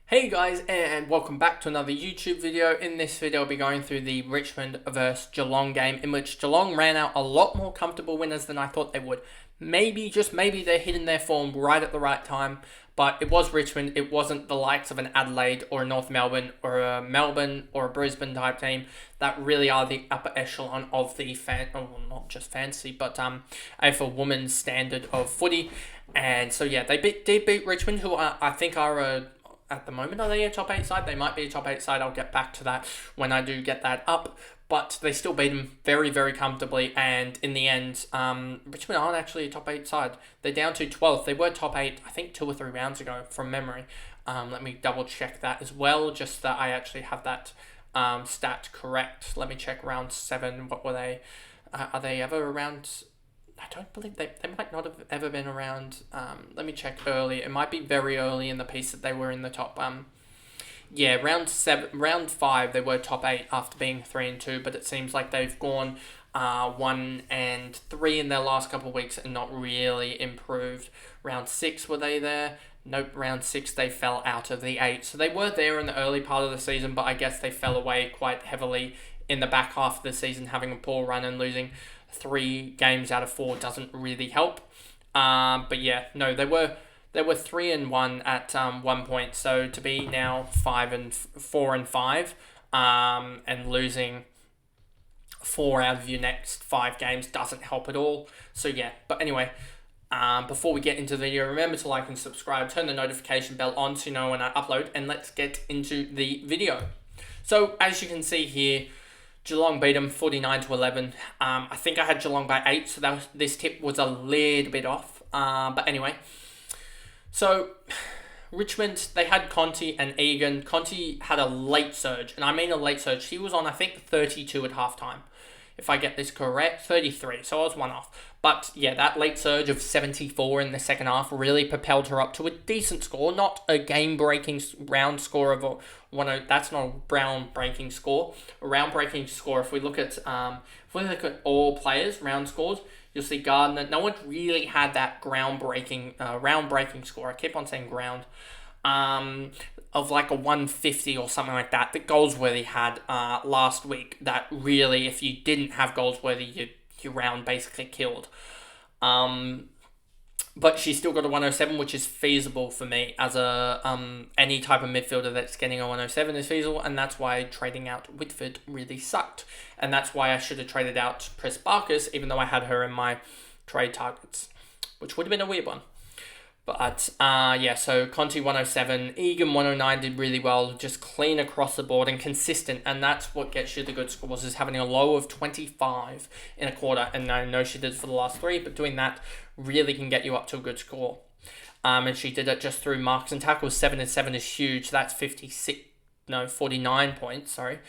Hey guys, and welcome back to another YouTube video. In this video, I'll be going through the Richmond versus Geelong game, in which Geelong ran out a lot more comfortable winners than I thought they would. Maybe, just maybe, they're hitting their form right at the right time, but it was Richmond. It wasn't the likes of an Adelaide or a North Melbourne or a Brisbane type team that really are the upper echelon of the not just fantasy, but AFL women's standard of footy. And so yeah, they did beat Richmond, who I think are at the moment, are they a top 8 side? They might be a top 8 side. I'll get back to that when I do get that up. But they still beat them very, very comfortably. And in the end, Richmond aren't actually a top 8 side. They're down to 12th. They were top 8, I think, 2 or 3 rounds ago from memory. Let me double check that as well, just that I actually have that stat correct. Let me check round 7. What were they? Are they ever around? I don't believe they might not have ever been around. Let me check early. It might be very early in the piece that they were in the top. Round 5 they were top 8 after being 3 and 2, but it seems like they've gone 1 and 3 in their last couple of weeks and not really improved. Round 6 were they there? Nope. Round 6 they fell out of the 8. So they were there in the early part of the season, but I guess they fell away quite heavily in the back half of the season, having a poor run and losing 3 games out of 4 doesn't really help. But yeah, no, they were 3 and 1 at one point. So to be now 4 and 5, and losing 4 out of your next 5 games doesn't help at all. So yeah, but anyway, before we get into the video, remember to like and subscribe, turn the notification bell on so you know when I upload, and let's get into the video. So as you can see here, Geelong beat them 49-11. I think I had Geelong by 8, so this tip was a little bit off. But anyway, so Richmond, they had Conti and EGAN. Conti had a late surge, and I mean a late surge. He was on, I think, 32 at halftime. If I get this correct, 33, so I was 1 off. But yeah, that late surge of 74 in the second half really propelled her up to a decent score, not a game-breaking round score of a 1. That's not a round-breaking score. A round-breaking score, if we look at all players' round scores, you'll see Gardner. No one really had that round-breaking score. I keep on saying ground. Of like a 150 or something like that Goldsworthy had last week. That really, if you didn't have Goldsworthy, your round basically killed. But she still got a 107, which is feasible for me as a any type of midfielder that's getting a 107 is feasible, and that's why trading out Whitford really sucked, and that's why I should have traded out Press Barkers, even though I had her in my trade targets, which would have been a weird one. But, yeah, so Conti 107, EGAN 109 did really well, just clean across the board and consistent, and that's what gets you the good scores, is having a low of 25 in a quarter, and I know she did for the last 3, but doing that really can get you up to a good score. And she did it just through marks and tackles. 7 and 7 is huge, that's 49 points, sorry.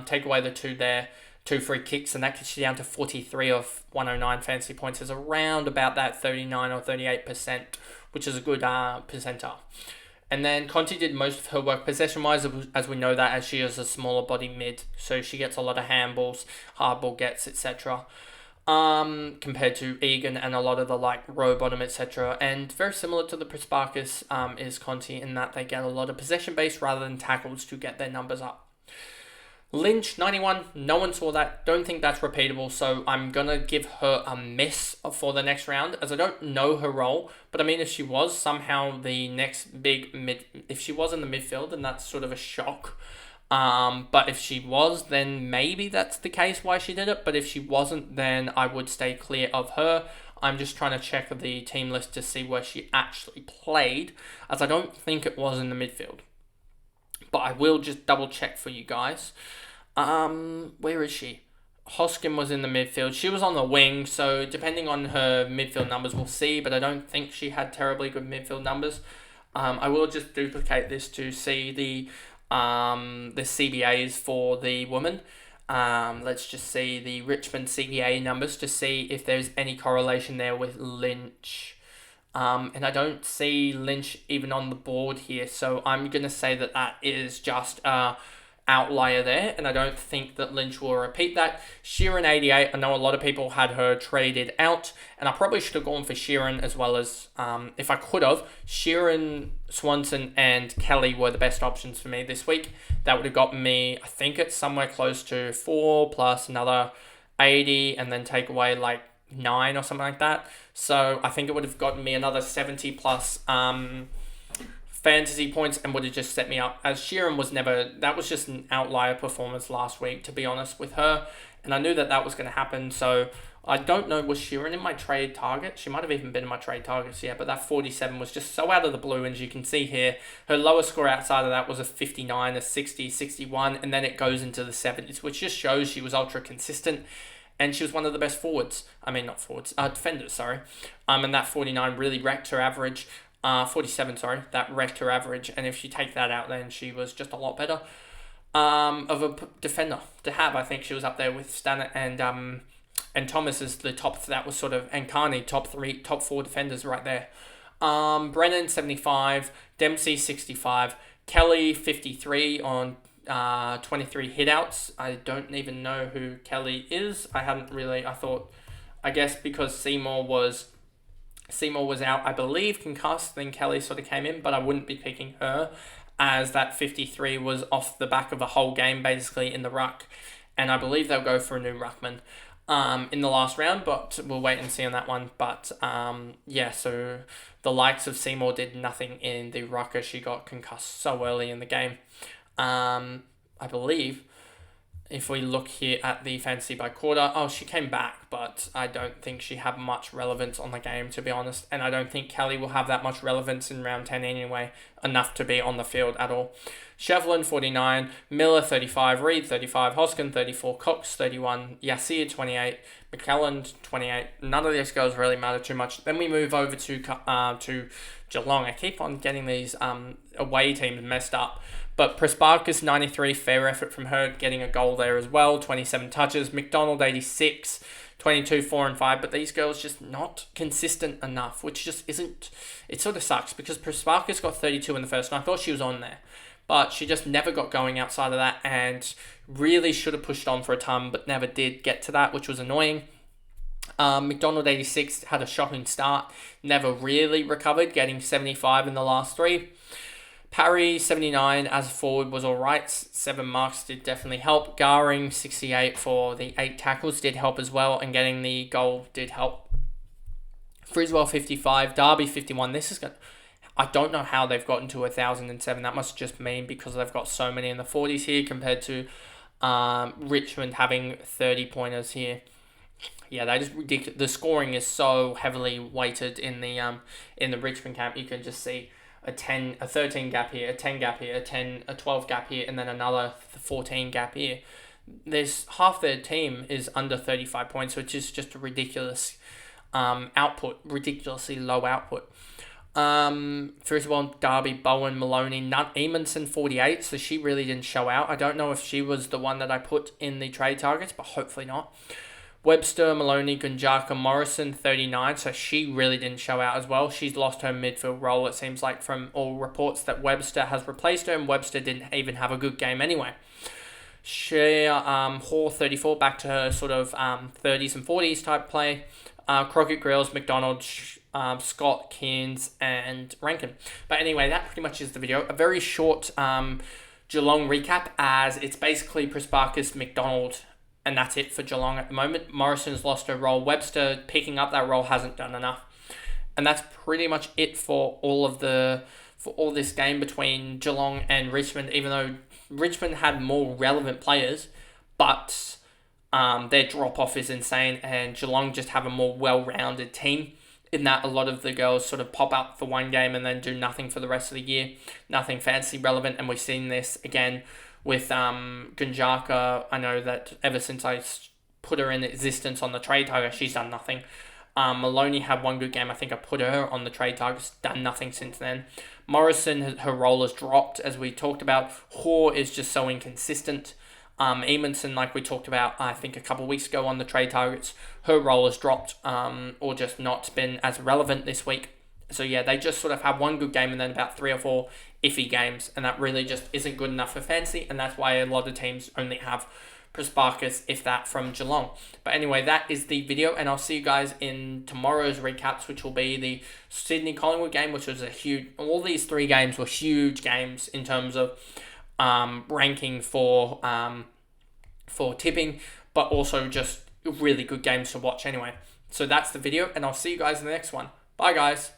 Take away the 2 there. 2 free kicks, and that gets you down to 43 of 109 fantasy points, is around about that 39 or 38%, which is a good percentile. And then Conti did most of her work possession-wise, as we know that, as she is a smaller body mid, so she gets a lot of handballs, hardball gets, etc. Compared to EGAN and a lot of the row bottom, etc. And very similar to the Prisparkis is Conti, in that they get a lot of possession-based rather than tackles to get their numbers up. Lynch, 91, no one saw that. Don't think that's repeatable, so I'm going to give her a miss for the next round, as I don't know her role. But I mean, if she was somehow the next big if she was in the midfield, then that's sort of a shock. But if she was, then maybe that's the case why she did it. But if she wasn't, then I would stay clear of her. I'm just trying to check the team list to see where she actually played, as I don't think it was in the midfield. But I will just double check for you guys. Where is she? Hoskin was in the midfield. She was on the wing, so depending on her midfield numbers, we'll see. But I don't think she had terribly good midfield numbers. I will just duplicate this to see the CBAs for the woman. Let's just see the Richmond CBA numbers to see if there's any correlation there with Lynch. And I don't see Lynch even on the board here, so I'm going to say that is just outlier there, and I don't think that Lynch will repeat that. Sheeran 88, I know a lot of people had her traded out, and I probably should have gone for Sheeran as well as, if I could have, Sheeran, Swanson, and Kelly were the best options for me this week. That would have got me, I think it's somewhere close to 4 plus another 80, and then take away like 9 or something like that. So I think it would have gotten me another 70 plus fantasy points and would have just set me up, as Sheeran was never, that was just an outlier performance last week, to be honest with her, and I knew that was going to happen. So I don't know, was Sheeran in my trade target? She might have even been in my trade targets, yeah, but that 47 was just so out of the blue, and as you can see here, her lowest score outside of that was a 59, a 60, 61, and then it goes into the 70s, which just shows she was ultra consistent. And she was one of the best defenders, sorry. And that 49 really wrecked her average. 47, sorry, that wrecked her average. And if you take that out, then she was just a lot better of a defender to have. I think she was up there with Stannard and Thomas as the top. That was sort of, and Carney, top 4 defenders right there. Brennan 75, Dempsey 65, Kelly 53 on 23 hitouts. I don't even know who Kelly is. I guess because Seymour was out, I believe, concussed, then Kelly sort of came in, but I wouldn't be picking her, as that 53 was off the back of a whole game, basically, in the ruck, and I believe they'll go for a new ruckman in the last round, but we'll wait and see on that one. But so the likes of Seymour did nothing in the rucker. She got concussed so early in the game. I believe, if we look here at the fantasy by quarter, she came back, but I don't think she had much relevance on the game, to be honest. And I don't think Kelly will have that much relevance in round 10 anyway, enough to be on the field at all. Shevlin, 49, Miller, 35, Reed, 35, Hoskin, 34, Cox, 31, Yassir, 28, McClellan, 28. None of these girls really matter too much. Then we move over to Geelong. I keep on getting these away teams messed up. But Prasparkas, 93, fair effort from her, getting a goal there as well, 27 touches. McDonald, 86, 22, 4 and 5. But these girls just not consistent enough, which just isn't, it sort of sucks, because Prasparkas got 32 in the first, and I thought she was on there. But she just never got going outside of that, and really should have pushed on for a ton, but never did get to that, which was annoying. McDonald, 86, had a shocking start, never really recovered, getting 75 in the last 3. Parry, 79, as a forward was alright. 7 marks did definitely help. Garing, 68 for the 8 tackles did help as well, and getting the goal did help. Friswell, 55. Darby, 51. I don't know how they've gotten to 1,007. That must just mean because they've got so many in the 40s here compared to Richmond having 30 pointers here. Yeah, they just ridiculous. The scoring is so heavily weighted in the Richmond camp. You can just see a 13 gap here, a 10 gap here, a 12 gap here, and then another 14 gap here. There's half their team is under 35 points, which is just a ridiculous output, ridiculously low output. First of all, Darby, Bowen, Maloney, Eamonson, 48, so she really didn't show out. I don't know if she was the one that I put in the trade targets, but hopefully not. Webster, Maloney, Gunjaka, Morrison, 39, so she really didn't show out as well. She's lost her midfield role, it seems like, from all reports that Webster has replaced her, and Webster didn't even have a good game anyway. Hall, 34, back to her sort of 30s and 40s type play. Crockett, Grills, McDonald, Scott, Kearns, and Rankin. But anyway, that pretty much is the video. A very short Geelong recap, as it's basically Prasparkas, McDonald, and that's it for Geelong at the moment. Morrison's lost her role. Webster picking up that role hasn't done enough. And that's pretty much it for all this game between Geelong and Richmond, even though Richmond had more relevant players, but their drop-off is insane, and Geelong just have a more well-rounded team in that a lot of the girls sort of pop up for one game and then do nothing for the rest of the year. Nothing fancy relevant, and we've seen this again with Gunjaka. I know that ever since I put her in existence on the trade target, she's done nothing. Maloney had one good game. I think I put her on the trade targets, done nothing since then. Morrison, her role has dropped, as we talked about. Hoare is just so inconsistent. Eamonson, like we talked about, I think a couple of weeks ago on the trade targets, her role has dropped, or just not been as relevant this week. So yeah, they just sort of have one good game and then about 3 or 4 iffy games, and that really just isn't good enough for fantasy, and that's why a lot of teams only have Prasparkas, if that, from Geelong. But anyway, that is the video, and I'll see you guys in tomorrow's recaps, which will be the Sydney Collingwood game, which was a huge. All these 3 games were huge games in terms of ranking for tipping, but also just really good games to watch anyway. So that's the video, and I'll see you guys in the next one. Bye, guys.